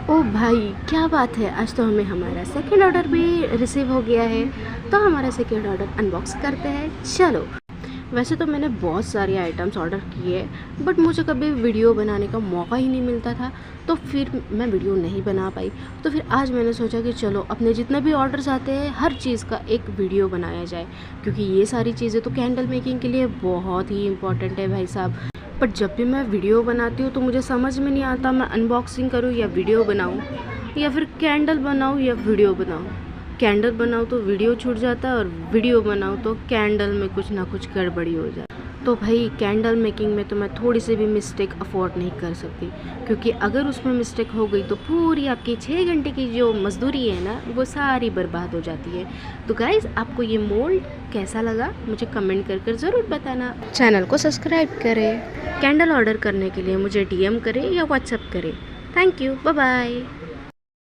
ओ भाई क्या बात है, आज तो हमें हमारा सेकंड ऑर्डर भी रिसीव हो गया है। तो हमारा सेकंड ऑर्डर अनबॉक्स करते हैं, चलो। वैसे तो मैंने बहुत सारे आइटम्स ऑर्डर किए, बट मुझे कभी वीडियो बनाने का मौका ही नहीं मिलता था, तो फिर मैं वीडियो नहीं बना पाई। तो फिर आज मैंने सोचा कि चलो अपने जितने भी ऑर्डर्स आते हैं हर चीज़ का एक वीडियो बनाया जाए, क्योंकि ये सारी चीज़ें तो कैंडल मेकिंग के लिए बहुत ही इंपॉर्टेंट है भाई साहब। बट जब भी मैं वीडियो बनाती हूँ तो मुझे समझ में नहीं आता मैं अनबॉक्सिंग करूँ या वीडियो बनाऊँ, या फिर कैंडल बनाऊँ या वीडियो बनाऊँ। कैंडल बनाऊँ तो वीडियो छूट जाता है, और वीडियो बनाऊँ तो कैंडल में कुछ ना कुछ गड़बड़ी हो जाए। तो भाई कैंडल मेकिंग में तो मैं थोड़ी सी भी मिस्टेक अफोर्ड नहीं कर सकती, क्योंकि अगर उसमें मिस्टेक हो गई तो पूरी आपकी 6 घंटे की जो मजदूरी है ना वो सारी बर्बाद हो जाती है। तो गाइज़, आपको ये मोल्ड कैसा लगा मुझे कमेंट कर कर ज़रूर बताना। चैनल को सब्सक्राइब करें। कैंडल ऑर्डर करने के लिए मुझे DM करें या व्हाट्सएप करें। Thank you, bye bye.